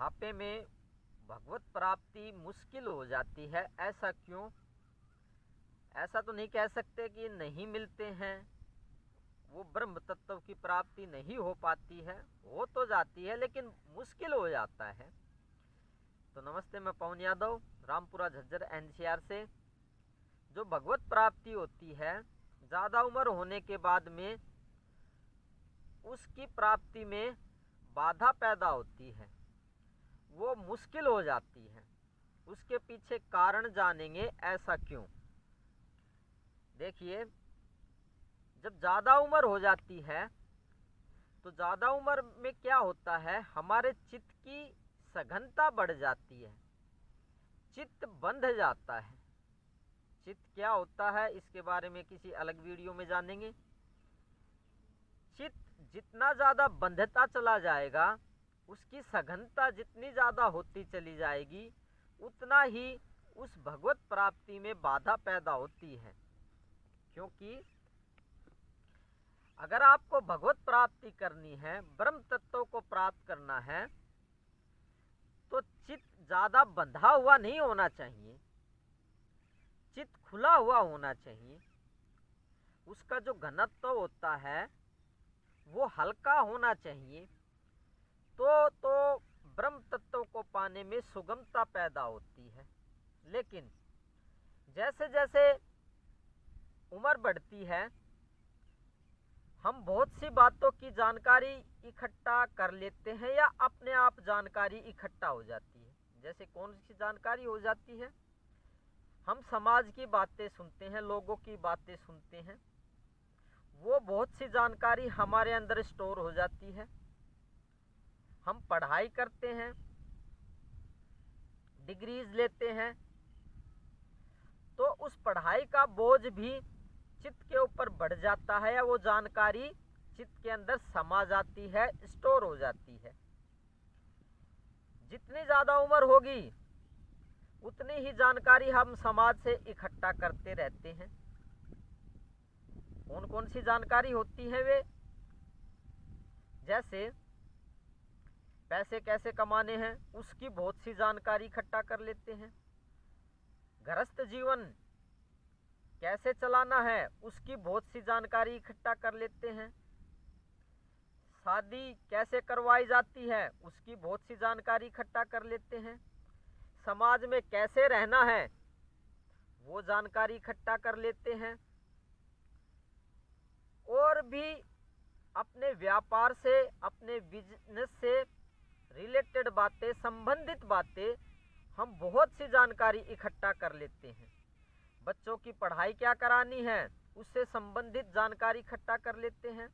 बुढ़ापे में भगवत प्राप्ति मुश्किल हो जाती है, ऐसा क्यों? ऐसा तो नहीं कह सकते कि नहीं मिलते हैं, वो ब्रह्म तत्व की प्राप्ति नहीं हो पाती है, हो तो जाती है लेकिन मुश्किल हो जाता है। तो नमस्ते, मैं पवन यादव, रामपुरा झज्जर एनसीआर से। जो भगवत प्राप्ति होती है, ज़्यादा उम्र होने के बाद में उसकी प्राप्ति में बाधा पैदा होती है, वो मुश्किल हो जाती है। उसके पीछे कारण जानेंगे, ऐसा क्यों। देखिए, जब ज़्यादा उम्र हो जाती है तो ज़्यादा उम्र में क्या होता है, हमारे चित्त की सघनता बढ़ जाती है, चित्त बंध जाता है। चित्त क्या होता है, इसके बारे में किसी अलग वीडियो में जानेंगे। चित्त जितना ज़्यादा बंधता चला जाएगा, उसकी सघनता जितनी ज़्यादा होती चली जाएगी, उतना ही उस भगवत प्राप्ति में बाधा पैदा होती है। क्योंकि अगर आपको भगवत प्राप्ति करनी है, ब्रह्म तत्व को प्राप्त करना है, तो चित्त ज़्यादा बंधा हुआ नहीं होना चाहिए, चित्त खुला हुआ होना चाहिए। उसका जो घनत्व होता है वो हल्का होना चाहिए, तो ब्रह्म तत्व को पाने में सुगमता पैदा होती है। लेकिन जैसे जैसे उम्र बढ़ती है, हम बहुत सी बातों की जानकारी इकट्ठा कर लेते हैं या अपने आप जानकारी इकट्ठा हो जाती है। जैसे कौन सी जानकारी हो जाती है, हम समाज की बातें सुनते हैं, लोगों की बातें सुनते हैं, वो बहुत सी जानकारी हमारे अंदर स्टोर हो जाती है। हम पढ़ाई करते हैं, डिग्रीज लेते हैं, तो उस पढ़ाई का बोझ भी चित्त के ऊपर बढ़ जाता है, या वो जानकारी चित्त के अंदर समा जाती है, स्टोर हो जाती है। जितनी ज़्यादा उम्र होगी उतनी ही जानकारी हम समाज से इकट्ठा करते रहते हैं। कौन कौन सी जानकारी होती है वे? जैसे पैसे कैसे कमाने हैं, उसकी बहुत सी जानकारी इकट्ठा कर लेते हैं। गृहस्थ जीवन कैसे चलाना है, उसकी बहुत सी जानकारी इकट्ठा कर लेते हैं। शादी कैसे करवाई जाती है, उसकी बहुत सी जानकारी इकट्ठा कर लेते हैं। समाज में कैसे रहना है, वो जानकारी इकट्ठा कर लेते हैं। और भी अपने व्यापार से, अपने बिजनेस से रिलेटेड बातें, संबंधित बातें, हम बहुत सी जानकारी इकट्ठा कर लेते हैं। बच्चों की पढ़ाई क्या करानी है, उससे संबंधित जानकारी इकट्ठा कर लेते हैं।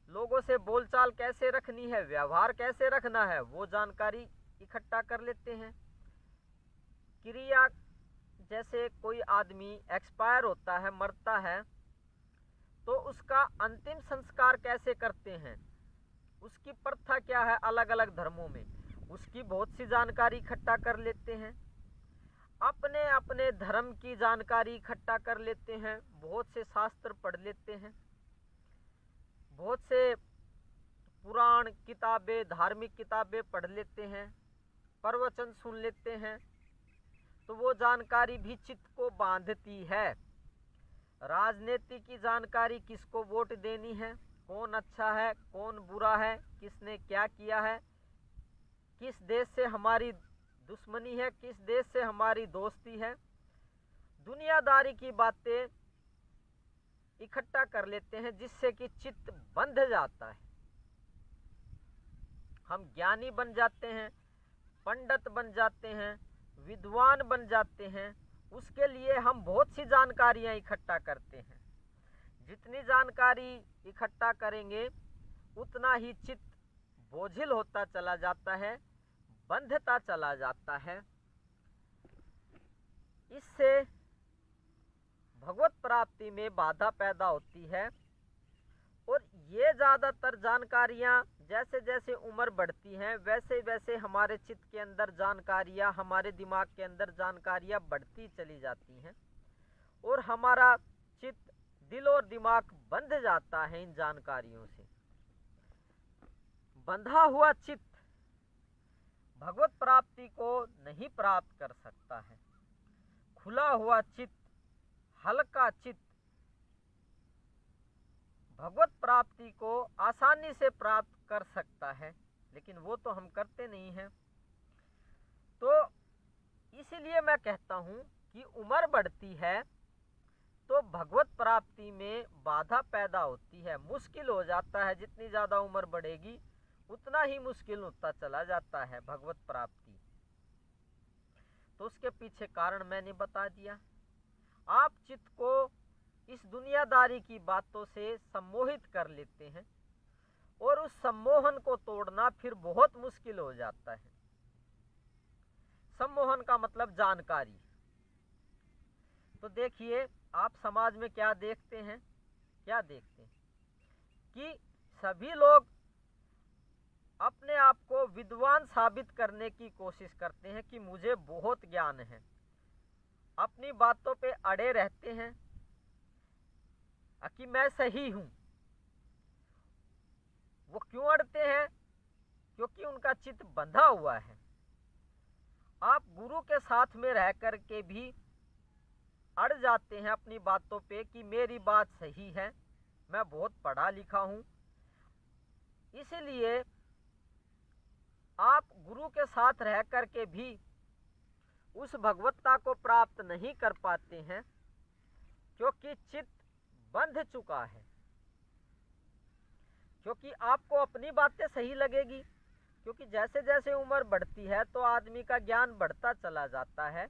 लोगों से बोलचाल कैसे रखनी है, व्यवहार कैसे रखना है, वो जानकारी इकट्ठा कर लेते हैं। क्रिया, जैसे कोई आदमी एक्सपायर होता है, मरता है, तो उसका अंतिम संस्कार कैसे करते हैं, उसकी प्रथा क्या है अलग अलग धर्मों में, उसकी बहुत सी जानकारी इकट्ठा कर लेते हैं। अपने अपने धर्म की जानकारी इकट्ठा कर लेते हैं, बहुत से शास्त्र पढ़ लेते हैं, बहुत से पुराण किताबें, धार्मिक किताबें पढ़ लेते हैं, प्रवचन सुन लेते हैं, तो वो जानकारी भी चित्त को बांधती है। राजनीति की जानकारी, किसको वोट देनी है, कौन अच्छा है कौन बुरा है, किसने क्या किया है, किस देश से हमारी दुश्मनी है, किस देश से हमारी दोस्ती है, दुनियादारी की बातें इकट्ठा कर लेते हैं, जिससे कि चित्त बंध जाता है। हम ज्ञानी बन जाते हैं, पंडित बन जाते हैं, विद्वान बन जाते हैं। उसके लिए हम बहुत सी जानकारियां इकट्ठा करते हैं। जितनी जानकारी इकट्ठा करेंगे उतना ही चित्त बोझिल होता चला जाता है, बंधता चला जाता है। इससे भगवत प्राप्ति में बाधा पैदा होती है। और ये ज़्यादातर जानकारियाँ जैसे जैसे उम्र बढ़ती हैं, वैसे वैसे हमारे चित्त के अंदर जानकारियाँ, हमारे दिमाग के अंदर जानकारियाँ बढ़ती चली जाती हैं, और हमारा चित्त, दिल और दिमाग बंध जाता है इन जानकारियों से। बंधा हुआ चित्त भगवत प्राप्ति को नहीं प्राप्त कर सकता है। खुला हुआ चित्त, हल्का चित्त भगवत प्राप्ति को आसानी से प्राप्त कर सकता है, लेकिन वो तो हम करते नहीं हैं। तो इसीलिए मैं कहता हूँ कि उम्र बढ़ती है तो भगवत प्राप्ति में बाधा पैदा होती है, मुश्किल हो जाता है। जितनी ज़्यादा उम्र बढ़ेगी उतना ही मुश्किल होता चला जाता है भगवत प्राप्ति। तो उसके पीछे कारण मैंने बता दिया। आप चित्त को इस दुनियादारी की बातों से सम्मोहित कर लेते हैं और उस सम्मोहन को तोड़ना फिर बहुत मुश्किल हो जाता है। सम्मोहन का मतलब जानकारी। तो देखिए, आप समाज में क्या देखते हैं कि सभी लोग अपने आप को विद्वान साबित करने की कोशिश करते हैं कि मुझे बहुत ज्ञान है, अपनी बातों पे अड़े रहते हैं कि मैं सही हूं। वो क्यों अड़ते हैं? क्योंकि उनका चित्त बंधा हुआ है। आप गुरु के साथ में रह कर के भी अड़ जाते हैं अपनी बातों पे कि मेरी बात सही है, मैं बहुत पढ़ा लिखा हूं। इसलिए आप गुरु के साथ रह कर के भी उस भगवत्ता को प्राप्त नहीं कर पाते हैं, क्योंकि चित्त बंध चुका है। क्योंकि आपको अपनी बातें सही लगेगी, क्योंकि जैसे जैसे उम्र बढ़ती है तो आदमी का ज्ञान बढ़ता चला जाता है।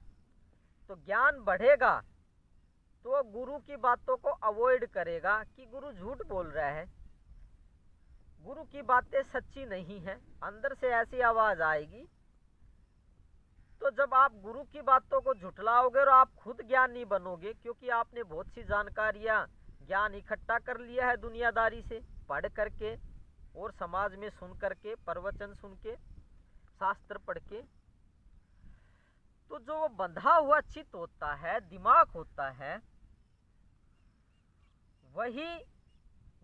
तो ज्ञान बढ़ेगा तो गुरु की बातों को अवॉइड करेगा कि गुरु झूठ बोल रहा है, गुरु की बातें सच्ची नहीं है। अंदर से ऐसी आवाज आएगी। तो जब आप गुरु की बातों को झुठलाओगे और आप खुद ज्ञानी बनोगे, क्योंकि आपने बहुत सी जानकारियां, ज्ञान इकट्ठा कर लिया है दुनियादारी से, पढ़ करके और समाज में सुन करके, प्रवचन सुन के, शास्त्र पढ़ के। तो जो वो बंधा हुआ चित्त होता है, दिमाग होता है, वही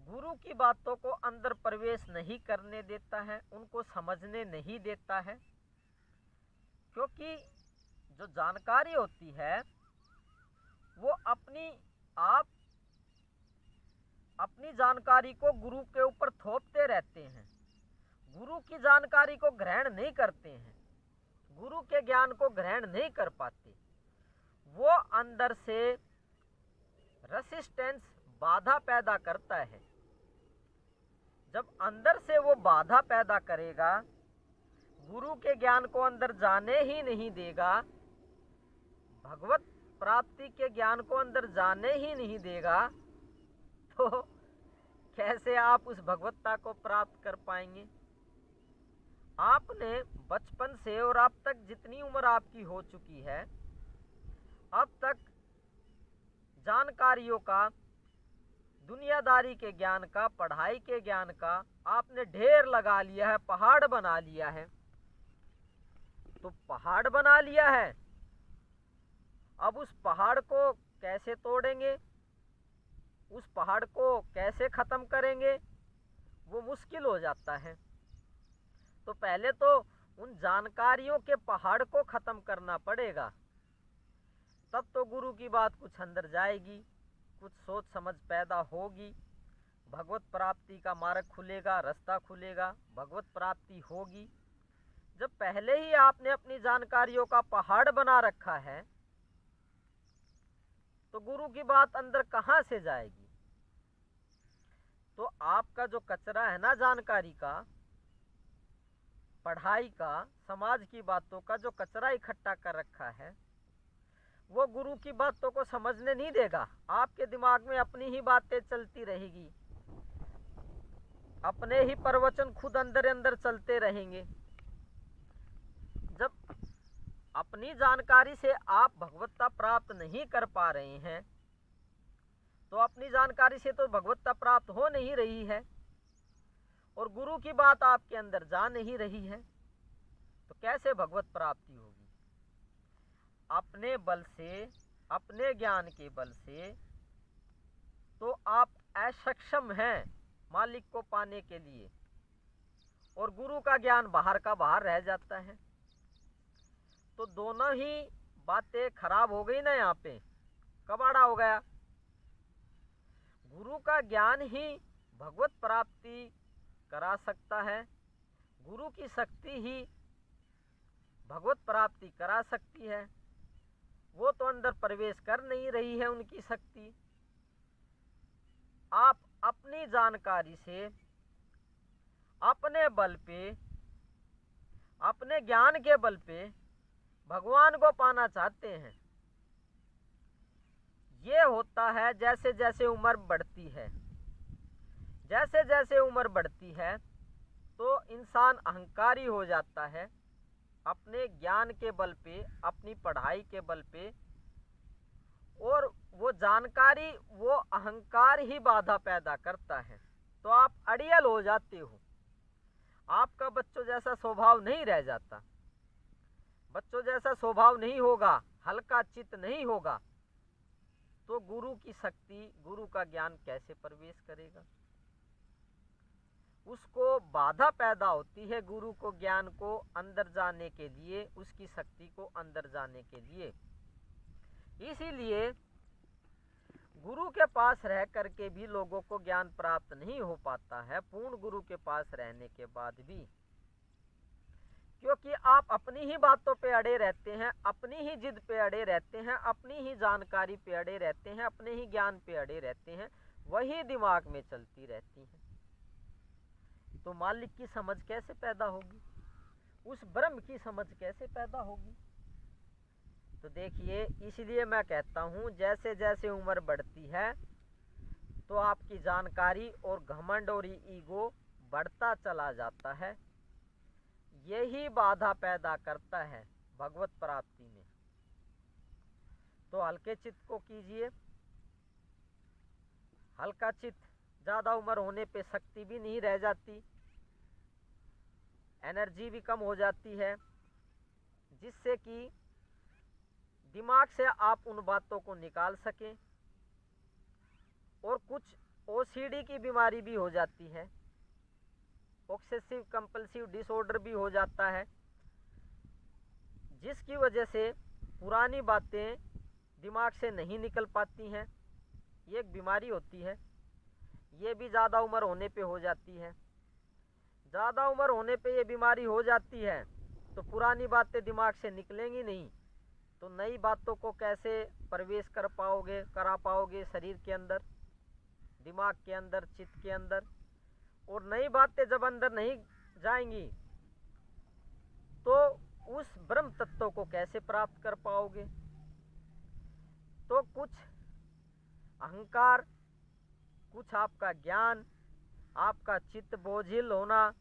गुरु की बातों को अंदर प्रवेश नहीं करने देता है, उनको समझने नहीं देता है। क्योंकि जो जानकारी होती है वो अपनी जानकारी को गुरु के ऊपर थोपते रहते हैं, गुरु की जानकारी को ग्रहण नहीं करते हैं, गुरु के ज्ञान को ग्रहण नहीं कर पाते। वो अंदर से रेसिस्टेंस, बाधा पैदा करता है। जब अंदर से वो बाधा पैदा करेगा, गुरु के ज्ञान को अंदर जाने ही नहीं देगा, भगवत प्राप्ति के ज्ञान को अंदर जाने ही नहीं देगा, तो कैसे आप उस भगवत्ता को प्राप्त कर पाएंगे? आपने बचपन से और अब तक जितनी उम्र आपकी हो चुकी है, अब तक जानकारियों का, दुनियादारी के ज्ञान का, पढ़ाई के ज्ञान का आपने ढेर लगा लिया है, पहाड़ बना लिया है। तो पहाड़ बना लिया है, अब उस पहाड़ को कैसे तोड़ेंगे, उस पहाड़ को कैसे खत्म करेंगे, वो मुश्किल हो जाता है। तो पहले तो उन जानकारियों के पहाड़ को खत्म करना पड़ेगा, तब तो गुरु की बात कुछ अंदर जाएगी, कुछ सोच समझ पैदा होगी, भगवत प्राप्ति का मार्ग खुलेगा, रास्ता खुलेगा, भगवत प्राप्ति होगी। जब पहले ही आपने अपनी जानकारियों का पहाड़ बना रखा है, तो गुरु की बात अंदर कहां से जाएगी? तो आपका जो कचरा है ना, जानकारी का, पढ़ाई का, समाज की बातों का जो कचरा इकट्ठा कर रखा है, वो गुरु की बातों को समझने नहीं देगा। आपके दिमाग में अपनी ही बातें चलती रहेगी, अपने ही प्रवचन खुद अंदर अंदर चलते रहेंगे। जब अपनी जानकारी से आप भगवत्ता प्राप्त नहीं कर पा रहे हैं, तो अपनी जानकारी से तो भगवत्ता प्राप्त हो नहीं रही है और गुरु की बात आपके अंदर जा नहीं रही है, तो कैसे भगवत प्राप्ति होगी? अपने बल से, अपने ज्ञान के बल से तो आप असक्षम हैं मालिक को पाने के लिए, और गुरु का ज्ञान बाहर का बाहर रह जाता है। तो दोनों ही बातें खराब हो गई ना। यहाँ पे कबाड़ा हो गया। गुरु का ज्ञान ही भगवत प्राप्ति करा सकता है, गुरु की शक्ति ही भगवत प्राप्ति करा सकती है। वो तो अंदर प्रवेश कर नहीं रही है उनकी शक्ति। आप अपनी जानकारी से, अपने बल पे, अपने ज्ञान के बल पे भगवान को पाना चाहते हैं। ये होता है जैसे जैसे उम्र बढ़ती है। जैसे जैसे उम्र बढ़ती है तो इंसान अहंकारी हो जाता है। अपने ज्ञान के बल पे, अपनी पढ़ाई के बल पे, और वो जानकारी, वो अहंकार ही बाधा पैदा करता है। तो आप अड़ियल हो जाते हो। आपका बच्चों जैसा स्वभाव नहीं रह जाता। बच्चों जैसा स्वभाव नहीं होगा, हल्का चित्त नहीं होगा, तो गुरु की शक्ति, गुरु का ज्ञान कैसे प्रवेश करेगा? उसको बाधा पैदा होती है गुरु को, ज्ञान को अंदर जाने के लिए, उसकी शक्ति को अंदर जाने के लिए। इसीलिए गुरु के पास रह करके भी लोगों को ज्ञान प्राप्त नहीं हो पाता है, पूर्ण गुरु के पास रहने के बाद भी। क्योंकि आप अपनी ही बातों पे अड़े रहते हैं, अपनी ही जिद पे अड़े रहते हैं, अपनी ही जानकारी पे अड़े रहते हैं, अपने ही ज्ञान पे अड़े रहते हैं, वही दिमाग में चलती रहती है। तो मालिक की समझ कैसे पैदा होगी? उस ब्रह्म की समझ कैसे पैदा होगी? तो देखिए, इसलिए मैं कहता हूँ जैसे जैसे उम्र बढ़ती है तो आपकी जानकारी और घमंड और ईगो बढ़ता चला जाता है। यही बाधा पैदा करता है भगवत प्राप्ति में। तो हल्के चित्त को कीजिए। हल्का चित्त, ज्यादा उम्र होने पे शक्ति भी नहीं रह जाती, एनर्जी भी कम हो जाती है, जिससे कि दिमाग से आप उन बातों को निकाल सकें। और कुछ ओसीडी की बीमारी भी हो जाती है, ऑब्सेसिव कंपल्सिव डिसऑर्डर भी हो जाता है, जिसकी वजह से पुरानी बातें दिमाग से नहीं निकल पाती हैं। ये एक बीमारी होती है। ये भी ज़्यादा उम्र होने पे हो जाती है। ज़्यादा उम्र होने पे ये बीमारी हो जाती है तो पुरानी बातें दिमाग से निकलेंगी नहीं, तो नई बातों को कैसे प्रवेश करा पाओगे शरीर के अंदर, दिमाग के अंदर, चित्त के अंदर? और नई बातें जब अंदर नहीं जाएंगी तो उस ब्रह्म तत्व को कैसे प्राप्त कर पाओगे? तो कुछ अहंकार, कुछ आपका ज्ञान, आपका चित्त बोझिल होना,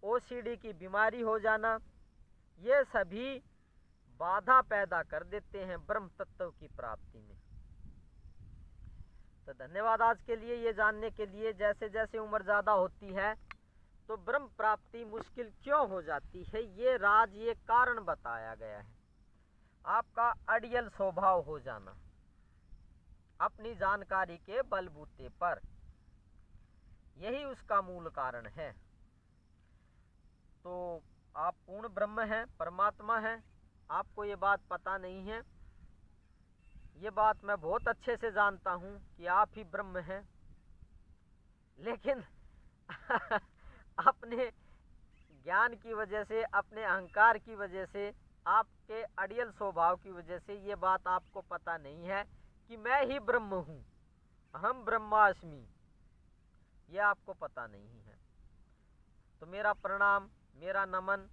ओसीडी की बीमारी हो जाना, ये सभी बाधा पैदा कर देते हैं ब्रह्म तत्व की प्राप्ति में। तो धन्यवाद आज के लिए, ये जानने के लिए जैसे जैसे उम्र ज़्यादा होती है तो ब्रह्म प्राप्ति मुश्किल क्यों हो जाती है, ये राज, ये कारण बताया गया है। आपका अड़ियल स्वभाव हो जाना अपनी जानकारी के बलबूते पर, यही उसका मूल कारण है। तो आप पूर्ण ब्रह्म हैं, परमात्मा हैं, आपको ये बात पता नहीं है। ये बात मैं बहुत अच्छे से जानता हूँ कि आप ही ब्रह्म हैं, लेकिन अपने ज्ञान की वजह से, अपने अहंकार की वजह से, आपके अड़ियल स्वभाव की वजह से ये बात आपको पता नहीं है कि मैं ही ब्रह्म हूँ, अहम ब्रह्मास्मि, ये आपको पता नहीं है। तो मेरा प्रणाम, मेरा नमन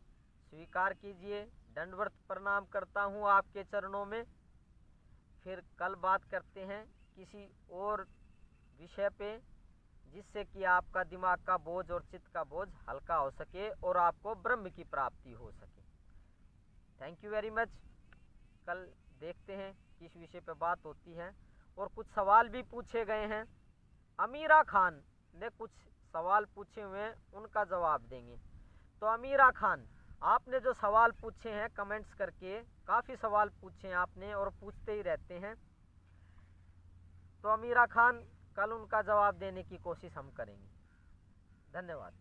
स्वीकार कीजिए। दंडवत प्रणाम करता हूँ आपके चरणों में। फिर कल बात करते हैं किसी और विषय पे, जिससे कि आपका दिमाग का बोझ और चित्त का बोझ हल्का हो सके और आपको ब्रह्म की प्राप्ति हो सके। Thank you very much. कल देखते हैं किस विषय पे बात होती है। और कुछ सवाल भी पूछे गए हैं। अमीरा खान ने कुछ सवाल पूछे हुए हैं, उनका जवाब देंगे। तो अमीरा खान, आपने जो सवाल पूछे हैं कमेंट्स करके, काफ़ी सवाल पूछे हैं आपने और पूछते ही रहते हैं, तो अमीरा खान कल उनका जवाब देने की कोशिश हम करेंगे। धन्यवाद।